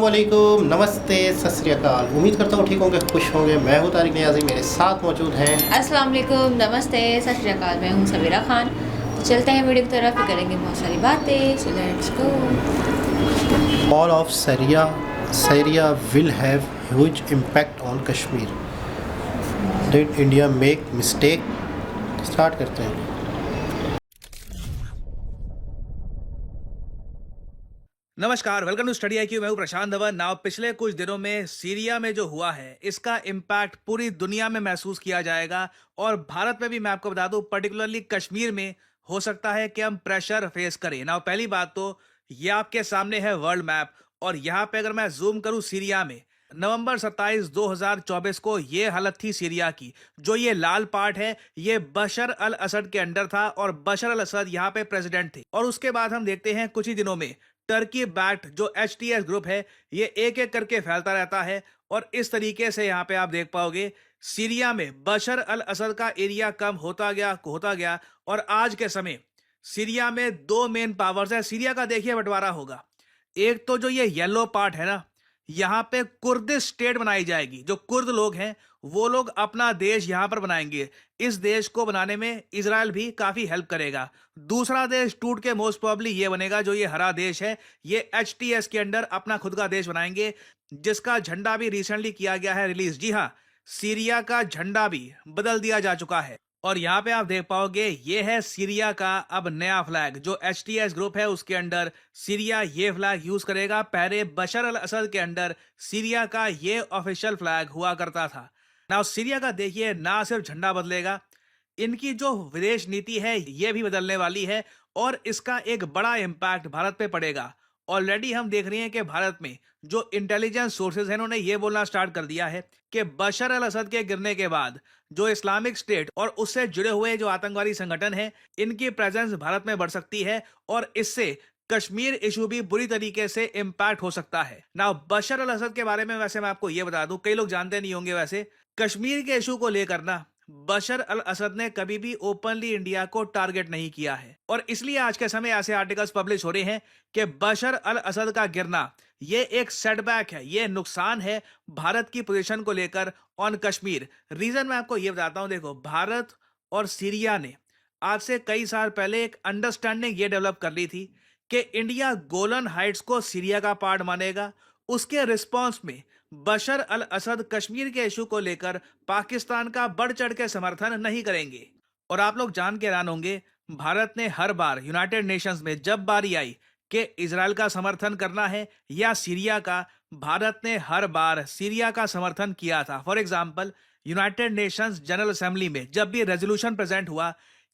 अस्सलामुअलैकुम, नमस्ते, सत श्री अकाल। उम्मीद करता हूँ ठीक होंगे, खुश होंगे। मैं हूँ तारिक नियाज़ी, मेरे साथ मौजूद हैं। अस्सलाम वालेकुम, नमस्ते, सत श्री अकाल। मैं हूँ सबीरा खान। तो चलते हैं वीडियो की तरफ, फिर करेंगे बहुत सारी बातें। So let's go. Fall of Syria will have huge impact on Kashmir. Did India make mistake? Start करते हैं। नमस्कार, वेलकम टू स्टडी IQ। मैं हूं प्रशांत धवन। नाउ पिछले कुछ दिनों में सीरिया में जो हुआ है, इसका इम्पैक्ट पूरी दुनिया में महसूस किया जाएगा और भारत में भी। मैं आपको बता दूं, पर्टिकुलरली कश्मीर में हो सकता है कि हम प्रेशर फेस करें। नाउ पहली बात तो ये आपके सामने है वर्ल्ड मैप, और यहाँ पे अगर मैं जूम करूं सीरिया में, नवंबर 27 2024 को ये हालत थी सीरिया की। जो ये लाल पार्ट है, ये बशर अल असद के अंडर था और बशर अल असद यहाँ पे प्रेसिडेंट थे। और उसके बाद हम देखते हैं कुछ ही दिनों में टर्की बैक्ड जो HTS ग्रुप है, ये एक एक करके फैलता रहता है। और इस तरीके से यहाँ पे आप देख पाओगे सीरिया में बशर अल असद का एरिया कम होता गया। और आज के समय सीरिया में दो मेन पावर्स है। सीरिया का देखिए बंटवारा होगा। एक तो जो ये येलो पार्ट है ना, यहाँ पे कुर्दिश स्टेट बनाई जाएगी। जो कुर्द लोग हैं, वो लोग अपना देश यहाँ पर बनाएंगे। इस देश को बनाने में इजराइल भी काफी हेल्प करेगा। दूसरा देश टूट के मोस्ट प्रोबेबली ये बनेगा, जो ये हरा देश है, ये HTS के अंडर अपना खुद का देश बनाएंगे, जिसका झंडा भी रिसेंटली किया गया है रिलीज। जी हाँ, सीरिया का झंडा भी बदल दिया जा चुका है। और यहाँ पे आप देख पाओगे ये है सीरिया का अब नया फ्लैग। जो HTS ग्रुप है उसके अंडर सीरिया ये फ्लैग यूज करेगा। पहले बशर अल असद के अंडर सीरिया का ये ऑफिशियल फ्लैग हुआ करता था। नाउ सीरिया का देखिए, ना सिर्फ झंडा बदलेगा, इनकी जो विदेश नीति है ये भी बदलने वाली है। और इसका एक बड़ा इम्पैक्ट भारत पे पड़ेगा। ऑलरेडी हम देख रहे हैं कि भारत में जो इंटेलिजेंस सोर्सेज हैं, उन्होंने ये बोलना स्टार्ट कर दिया है कि बशर अल असद के गिरने के बाद जो इस्लामिक स्टेट और उससे जुड़े हुए जो आतंकवादी संगठन हैं, इनकी प्रेजेंस भारत में बढ़ सकती है। और इससे कश्मीर इशू भी बुरी तरीके से इंपैक्ट हो सकता है। नाउ बशर अल असद के बारे में वैसे मैं आपको ये बता दूं, कई लोग जानते नहीं होंगे, वैसे कश्मीर के इशू को लेकर ना बशर अल असद ने कभी भी ओपनली इंडिया को टारगेट नहीं किया है। और इसलिए आज के समय ऐसे आर्टिकल्स पब्लिश हो रहे हैं कि बशर अल असद का गिरना ये एक सेटबैक है, ये नुकसान है भारत की पोजीशन को लेकर ऑन कश्मीर। रीजन मैं आपको ये बताता हूं। देखो, भारत और सीरिया ने आज से कई साल पहले एक अंडरस्टैंडिंग ये डेवलप कर ली थी कि इंडिया गोलन हाइट्स को सीरिया का पार्ट मानेगा। उसके रिस्पॉन्स में बशर अल असद कश्मीर के इशू को लेकर पाकिस्तान का बढ़ चढ़ के समर्थन नहीं करेंगे। और आप लोग जान के हैरान होंगे, भारत ने हर बार यूनाइटेड नेशंस में जब बारी आई कि इजराइल का समर्थन करना है या सीरिया का, भारत ने हर बार सीरिया का समर्थन किया था। For example, United Nations general assembly में जब भी रेजोल्यूशन प्रेजेंट हुआ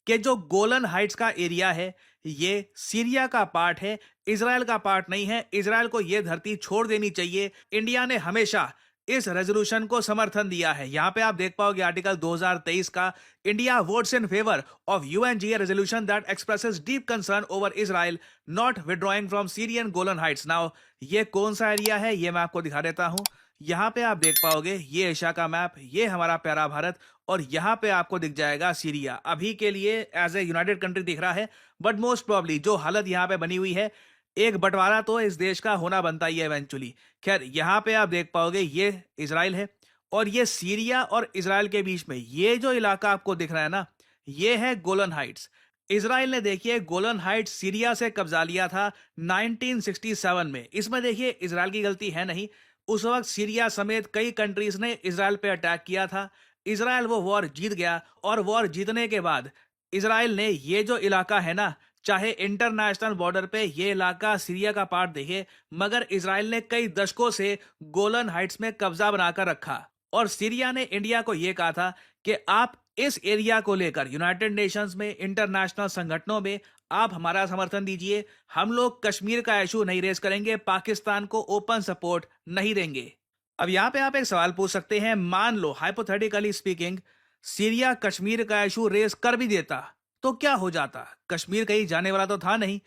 कि जो गोलन हाइट्स का एरिया है ये सीरिया का पार्ट है, इजराइल का पार्ट नहीं है, इजराइल को ये धरती छोड़ देनी चाहिए, इंडिया ने हमेशा इस रेजोल्यूशन को समर्थन दिया है। यहां पे आप देख पाओगे आर्टिकल 2023 का, India votes in favour of UNGA resolution that expresses deep concern over Israel not withdrawing from Syrian Golan Heights. Now ये कौन सा एरिया है, ये मैं आपको दिखा देता हूं। यहाँ पे आप देख पाओगे ये एशिया का मैप, ये हमारा प्यारा भारत, और यहाँ पे आपको दिख जाएगा सीरिया। अभी के लिए एज ए यूनाइटेड कंट्री दिख रहा है, बट मोस्ट प्रोबेबली जो हालत यहाँ पे बनी हुई है, एक बंटवारा तो इस देश का होना बनता ही है इवेंचुअली। खैर, यहाँ पे आप देख पाओगे ये इजराइल है, और ये सीरिया और इजराइल के बीच में ये जो इलाका आपको दिख रहा है ना, ये है गोलन हाइट्स। इजराइल ने देखिए गोलन हाइट्स सीरिया से कब्जा लिया था 1967 में। इसमें देखिए इजराइल की गलती है नहीं। उस वक्त सीरिया समेत कई कंट्रीज ने इजराइल पे अटैक किया था। इजराइल वो वॉर जीत गया, और वॉर जीतने के बाद इजराइल ने ये जो इलाका है ना, चाहे इंटरनेशनल बॉर्डर पे ये इलाका सीरिया का पार्ट देखे, मगर इजराइल ने कई दशकों से गोलन हाइट्स में कब्जा बनाकर रखा। और सीरिया ने इंडिया को यह कहा था कि आप इस एरिया को लेकर यूनाइटेड नेशंस में, इंटरनेशनल संगठनों में आप हमारा समर्थन दीजिए, हम लोग कश्मीर का इशू नहीं रेज करेंगे, पाकिस्तान को ओपन सपोर्ट नहीं देंगे। अब यहाँ पे आप एक सवाल पूछ सकते हैं, मान लो हाइपोथेटिकली स्पीकिंग सीरिया कश्मीर का इशू रेज कर भी देता तो क्या हो जाता? कश्मीर कहीं जाने वाला तो था नहीं,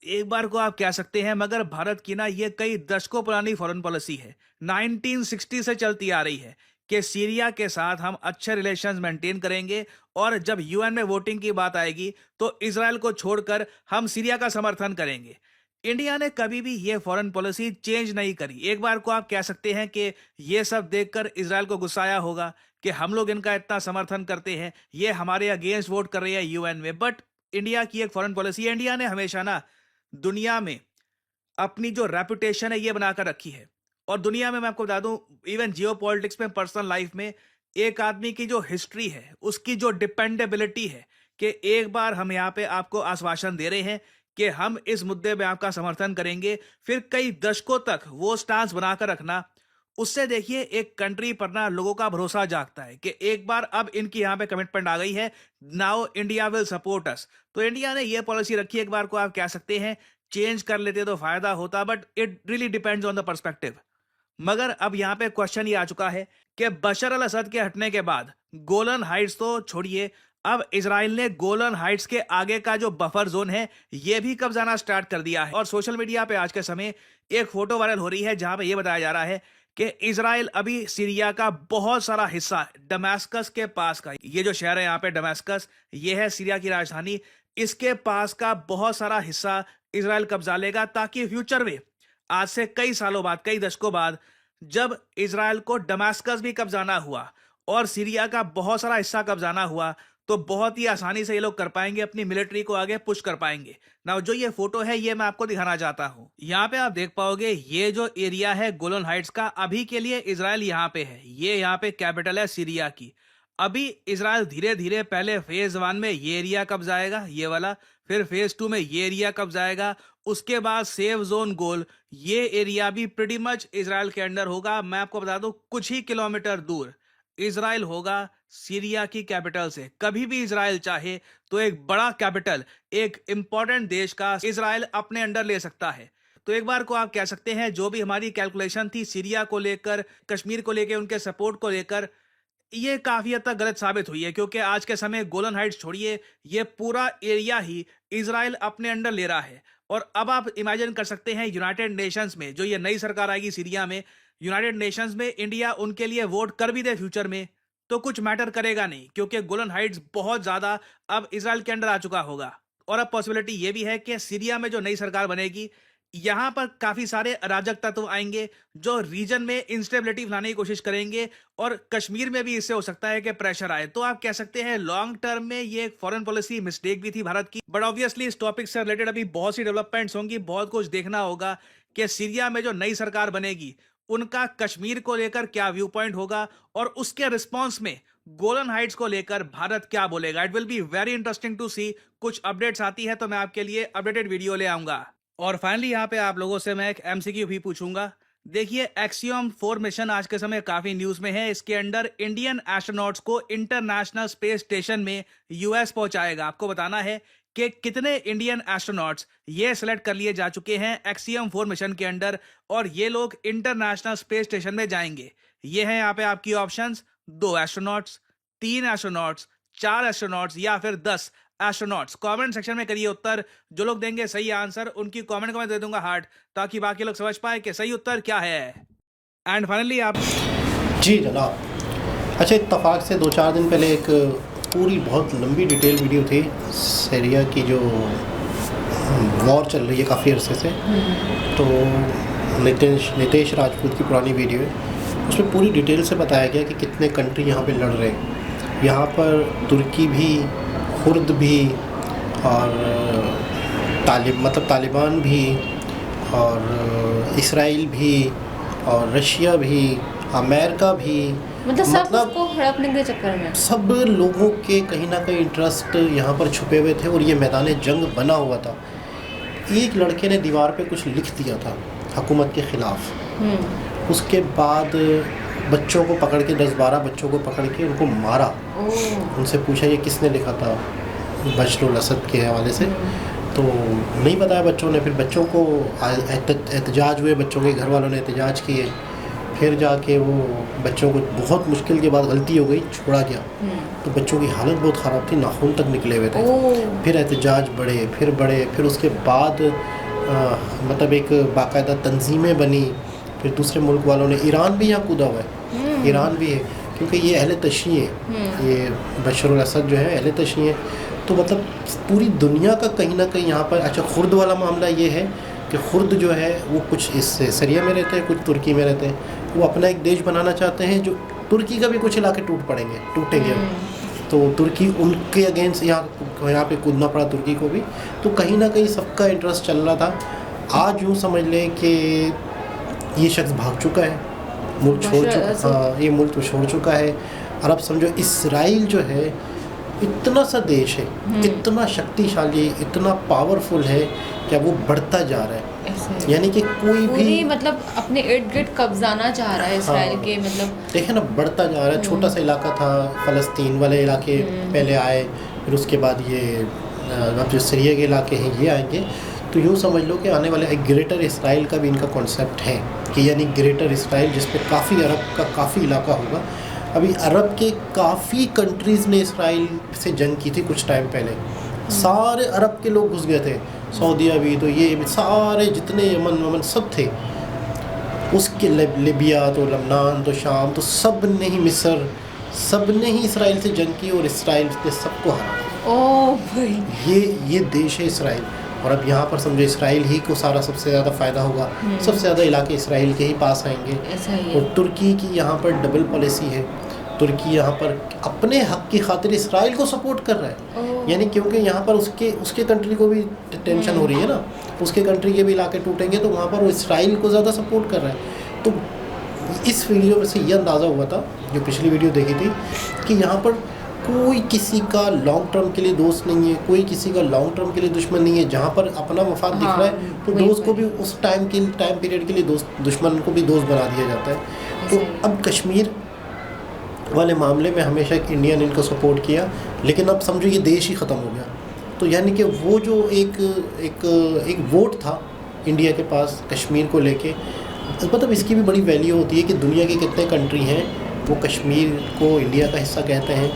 एक बार को आप कह सकते हैं। मगर भारत की ना ये कई दशकों पुरानी फॉरेन पॉलिसी है, 1960 से चलती आ रही है कि सीरिया के साथ हम अच्छे रिलेशंस मेंटेन करेंगे, और जब UN में वोटिंग की बात आएगी तो इजराइल को छोड़कर हम सीरिया का समर्थन करेंगे। इंडिया ने कभी भी ये फॉरेन पॉलिसी चेंज नहीं करी। एक बार को आप कह सकते हैं कि ये सब देखकर इजराइल को गुस्सा आया होगा कि हम लोग इनका इतना समर्थन करते हैं, ये हमारे अगेंस्ट वोट कर रहे हैं यूएन में। बट इंडिया की एक फॉरेन पॉलिसी है, इंडिया ने हमेशा ना दुनिया में अपनी जो रेपुटेशन है ये बनाकर रखी है। और दुनिया में मैं आपको बता दूं, इवन जियो पॉलिटिक्स में, पर्सनल लाइफ में, एक आदमी की जो हिस्ट्री है, उसकी जो डिपेंडेबिलिटी है कि एक बार हम यहाँ पे आपको आश्वासन दे रहे हैं कि हम इस मुद्दे में आपका समर्थन करेंगे, फिर कई दशकों तक वो स्टांस बनाकर रखना, उससे देखिए एक कंट्री पर ना लोगों का भरोसा जागता है कि एक बार अब इनकी यहाँ पे कमिटमेंट आ गई है, now India will support us. तो इंडिया ने ये पॉलिसी रखी है, एक बार को आप कह सकते हैं चेंज कर लेते तो फायदा होता, but it really depends on the perspective. मगर अब यहाँ पे क्वेश्चन ये आ चुका है कि बशर अल असद के हटने के बाद गोलन हाइट्स तो छोड़िए, अब इजराइल ने गोलन हाइट्स के आगे का जो बफर जोन है ये भी कब्जाना स्टार्ट कर दिया है। और सोशल मीडिया पे आज के समय एक फोटो वायरल हो रही है जहां पे ये बताया जा रहा है कि इजराइल अभी सीरिया का बहुत सारा हिस्सा, दमास्कस के पास का, ये जो शहर है यहाँ पे दमास्कस, ये है सीरिया की राजधानी, इसके पास का बहुत सारा हिस्सा इजराइल कब्जा लेगा, ताकि फ्यूचर में आज से कई सालों बाद, कई दशकों बाद, जब इजराइल को दमास्कस भी कब्जाना हुआ और सीरिया का बहुत सारा हिस्सा कब्जाना हुआ, तो बहुत ही आसानी से ये लोग कर पाएंगे, अपनी मिलिट्री को आगे पुश कर पाएंगे। ना जो ये फोटो है ये मैं आपको दिखाना चाहता हूं। यहाँ पे आप देख पाओगे ये जो एरिया है गोलन हाइट्स का, अभी के लिए इजराइल यहाँ पे है, ये यहाँ पे कैपिटल है सीरिया की। अभी इजराइल धीरे धीरे पहले फेज 1 में ये एरिया कब्जाएगा, ये वाला, फिर फेज 2 में ये एरिया कब्जाएगा, उसके बाद सेफ जोन गोल, ये एरिया भी प्रीटी मच इजराइल के अंडर होगा। मैं आपको बता दूं कुछ ही किलोमीटर दूर इजराइल होगा सीरिया की कैपिटल से। कभी भी इजराइल चाहे तो एक बड़ा कैपिटल, एक इंपॉर्टेंट देश का इजराइल अपने अंडर ले सकता है। तो एक बार को आप कह सकते हैं जो भी हमारी कैलकुलेशन थी सीरिया को लेकर, कश्मीर को लेकर, उनके सपोर्ट को लेकर, ये काफी हद तक गलत साबित हुई है, क्योंकि आज के समय गोलन हाइट्स छोड़िए, ये पूरा एरिया ही इजराइल अपने अंडर ले रहा है। और अब आप इमेजिन कर सकते हैं यूनाइटेड नेशंस में जो ये नई सरकार आएगी सीरिया में, यूनाइटेड नेशंस में इंडिया उनके लिए वोट कर भी दे फ्यूचर में, तो कुछ मैटर करेगा नहीं, क्योंकि गोलन हाइट्स बहुत ज्यादा अब इजराइल के अंडर आ चुका होगा। और अब पॉसिबिलिटी ये भी है कि सीरिया में जो नई सरकार बनेगी, यहां पर काफी सारे अराजक तत्व आएंगे जो रीजन में इंस्टेबिलिटी लाने की कोशिश करेंगे, और कश्मीर में भी इससे हो सकता है कि प्रेशर आए। तो आप कह सकते हैं लॉन्ग टर्म में ये एक फॉरेन पॉलिसी मिस्टेक भी थी भारत की। बट ऑब्वियसली इस टॉपिक से रिलेटेड अभी बहुत सी डेवलपमेंट्स होंगी, बहुत कुछ देखना होगा कि सीरिया में जो नई सरकार बनेगी उनका कश्मीर को लेकर क्या व्यू पॉइंट होगा, और उसके रिस्पॉन्स में गोलन हाइट्स को लेकर भारत क्या बोलेगा। It will be very interesting to see. कुछ अपडेट्स आती है तो मैं आपके लिए अपडेटेड वीडियो ले आऊंगा। और फाइनली यहाँ पे आप लोगों से मैं एक एमसीक्यू भी पूछूंगा। देखिए, एक्सियम 4 मिशन आज के समय काफी न्यूज में है। इसके अंडर इंडियन एस्ट्रोनॉट्स को इंटरनेशनल स्पेस स्टेशन में यूएस पहुंचाएगा। आपको बताना है कि कितने इंडियन एस्ट्रोनॉट्स ये सिलेक्ट कर लिए जा चुके हैं एक्सियम 4 मिशन के अंडर, और ये लोग इंटरनेशनल स्पेस स्टेशन में जाएंगे। ये है यहाँ पे आपकी ऑप्शंस: 2 एस्ट्रोनॉट्स, 3 एस्ट्रोनॉट्स, 4 एस्ट्रोनॉट्स या फिर 10 एस्ट्रोनॉट्स। कमेंट सेक्शन में करिए उत्तर। जो लोग देंगे सही आंसर उनकी कमेंट को मैं दे दूंगा हार्ट, ताकि बाकी लोग समझ पाए कि सही उत्तर क्या है। एंड फाइनली आप जी जनाब, अच्छा, इत्तफाक से 2-4 दिन पहले एक पूरी बहुत लंबी डिटेल वीडियो थी सीरिया की, जो वॉर चल रही है काफ़ी अरसे से, तो नितेश राजपूत की पुरानी वीडियो है, उसमें पूरी डिटेल से बताया गया कि कितने कंट्री यहाँ पे लड़ रहे हैं। यहाँ पर तुर्की भी, कुर्द भी, और तालिबान भी, और इसराइल भी, और रशिया भी, अमेरिका भी, सब उसको हड़पने के चक्कर में सब लोगों के कहीं ना कहीं इंटरेस्ट यहाँ पर छुपे हुए थे, और ये मैदान जंग बना हुआ था। एक लड़के ने दीवार पे कुछ लिख दिया था हुकूमत के ख़िलाफ़, उसके बाद बच्चों को पकड़ के 10-12 बच्चों को पकड़ के उनको मारा। उनसे पूछा ये किसने लिखा था, बशर अल असद के हवाले से, तो नहीं बताया बच्चों ने। फिर बच्चों को एहतजाज हुए, बच्चों के घर वालों ने एहतजाज किए, फिर जाके वो बच्चों को बहुत मुश्किल के बाद, गलती हो गई, छोड़ा गया। तो बच्चों की हालत बहुत ख़राब थी, नाखून तक निकले हुए थे। फिर एहतजाज बढ़े, फिर उसके बाद मतलब एक बाकायदा तंजीमें बनी। फिर दूसरे मुल्क वालों ने, ईरान भी यहाँ कूदा हुआ है, ईरान भी है, क्योंकि ये अहले तशी है, ये बशर अल असद जो है अहले तशी है। तो मतलब पूरी दुनिया का कहीं ना कहीं यहाँ पर, अच्छा, खुर्द वाला मामला ये है कि खुर्द जो है वो कुछ इस सीरिया में रहते हैं, कुछ तुर्की में रहते हैं। वो अपना एक देश बनाना चाहते हैं, जो तुर्की का भी कुछ इलाके टूटेंगे। तो तुर्की उनके अगेंस्ट यहाँ पे कूदना पड़ा तुर्की को भी। तो कहीं ना कहीं सबका इंटरेस्ट चल रहा था। आज यूँ समझ लें कि ये शख्स भाग चुका है, मुल्क छोड़ चुका, हाँ ये मुल्क तो छोड़ चुका है। और अब समझो इसराइल जो है इतना सा देश है, इतना शक्तिशाली, इतना पावरफुल है कि वो बढ़ता जा रहा है। यानी कि कोई भी मतलब अपने इर्द गिर्द कब्जाना चाह रहा है इसराइल के, मतलब देखे ना बढ़ता जा रहा है। छोटा सा इलाका था, फ़लस्तीन वाले इलाके पहले आए, फिर उसके बाद ये अब जो सीरिया के इलाके हैं ये आएंगे। तो यूँ समझ लो कि आने वाले एक ग्रेटर इसराइल का भी इनका कॉन्सेप्ट है कि यानी ग्रेटर इसराइल जिस पे काफ़ी अरब का काफ़ी इलाका होगा। अभी अरब के काफ़ी कंट्रीज़ ने इसराइल से जंग की थी कुछ टाइम पहले। सारे अरब के लोग घुस गए थे, सऊदीया भी, तो ये भी सारे जितने यमन सब थे, उसके लिबिया तो लबनान तो शाम तो सब ने ही, मिस्र सब ने ही इसराइल से जंग की और इसराइल ने सबको हरा। ओह भाई, ये देश है इसराइल। और अब यहाँ पर समझो इसराइल ही को सारा सबसे ज़्यादा फ़ायदा होगा, सबसे ज़्यादा इलाके इसराइल के ही पास आएंगे। और तुर्की की यहाँ पर डबल पॉलिसी है। तुर्की यहाँ पर अपने हक की खातिर इसराइल को सपोर्ट कर रहा है, यानी क्योंकि यहाँ पर उसके कंट्री को भी टेंशन हो रही है ना, उसके कंट्री के भी इलाके टूटेंगे, तो वहाँ पर वो इसराइल को ज़्यादा सपोर्ट कर रहा है। तो इस वीडियो में से ये अंदाज़ा हुआ था, जो पिछली वीडियो देखी थी, कि यहाँ पर कोई किसी का लॉन्ग टर्म के लिए दोस्त नहीं है, कोई किसी का लॉन्ग टर्म के लिए दुश्मन नहीं है। जहाँ पर अपना मफाद दिख रहा है तो दोस्त को भी उस टाइम पीरियड के लिए दुश्मन को भी दोस्त बना दिया जाता है। तो अब कश्मीर वाले मामले में हमेशा इंडिया ने इनको सपोर्ट किया, लेकिन अब समझो ये देश ही ख़त्म हो गया। तो यानी कि वो जो एक वोट था इंडिया के पास कश्मीर को लेके, मतलब इसकी भी बड़ी वैल्यू होती है कि दुनिया के कितने कंट्री हैं वो कश्मीर को इंडिया का हिस्सा कहते हैं,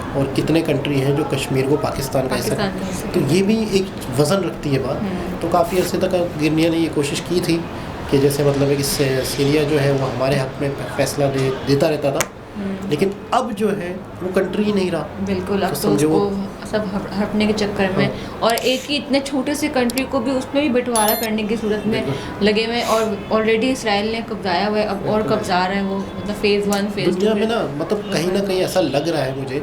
और कितने कंट्री हैं जो कश्मीर को पाकिस्तान का हिस्सा कहते हैं। तो ये भी एक वज़न रखती है बात। तो काफ़ी अर्से तक इंडिया ने ये कोशिश की थी कि जैसे मतलब कि सीरिया जो है वो हमारे हक में फैसला देता रहता था, लेकिन अब जो है वो कंट्री ही नहीं रहा। बिल्कुल, अब तो उसको सब हटने के चक्कर में, और एक ही इतने छोटे से कंट्री को भी उसमें भी बंटवारा करने की सूरत में लगे हुए, और ऑलरेडी इसराइल ने कब्जाया हुआ है, अब और कब्जा रहा है वो, मतलब फेज़ 1 फेज़ 2 दुनिया में ना, मतलब कहीं ना कहीं ऐसा लग रहा है मुझे,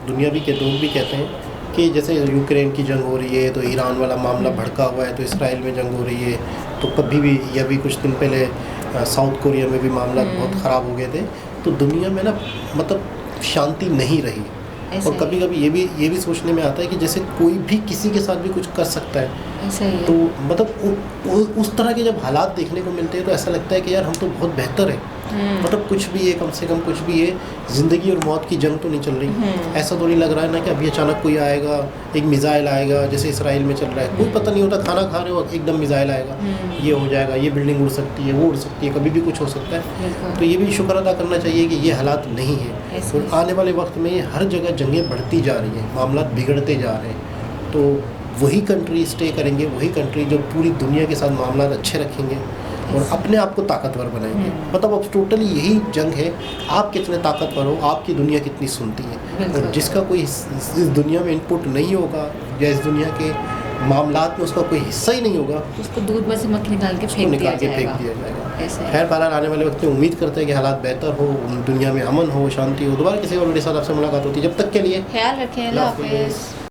दुनिया भी के लोग भी कहते हैं कि जैसे यूक्रेन की जंग हो रही है, तो ईरान वाला मामला भड़का हुआ है, तो इसराइल में जंग हो रही है, तो कभी भी या भी कुछ दिन पहले साउथ कोरिया में भी मामला बहुत ख़राब हो गए थे। तो दुनिया में ना मतलब शांति नहीं रही। और कभी कभी ये भी सोचने में आता है कि जैसे कोई भी किसी के साथ भी कुछ कर सकता है। तो मतलब उस तरह के जब हालात देखने को मिलते हैं तो ऐसा लगता है कि यार हम तो बहुत बेहतर है, मतलब कुछ भी है, कम से कम कुछ भी है, ज़िंदगी और मौत की जंग तो नहीं चल रही। ऐसा तो नहीं लग रहा है ना कि अभी अचानक कोई आएगा, एक मिज़ाइल आएगा, जैसे इसराइल में चल रहा है, कोई पता नहीं होता, खाना खा रहे हो एकदम मिज़ाइल आएगा, ये हो जाएगा, ये बिल्डिंग उड़ सकती है, वो उड़ सकती है, कभी भी कुछ हो सकता है। तो ये भी शुक्र अदा करना चाहिए कि ये हालात नहीं है। और आने वाले वक्त में हर जगह जंगें बढ़ती जा रही हैं, मामला बिगड़ते जा रहे हैं। तो वही कंट्री स्टे करेंगे, वही कंट्री जो पूरी दुनिया के साथ मामला अच्छे रखेंगे और अपने आप को ताकतवर बनाएंगे। मतलब अब टोटली यही जंग है, आप कितने ताकतवर हो, आपकी दुनिया कितनी सुनती है। और जिसका कोई इस दुनिया में इनपुट नहीं होगा या इस दुनिया के मामलात में उसका कोई हिस्सा ही नहीं होगा, उसको दूध में से मक्खी निकाल के फेंक दिया जाएगा। खैर बहरहाल आने वाले वक्त में उम्मीद करते हैं कि हालात बेहतर हो, दुनिया में अमन हो, शांति हो। दोबारा किसी और बड़े साथ आपसे मुलाकात होती है, जब तक के लिए ख्याल रखें, अल्लाह हाफिज़।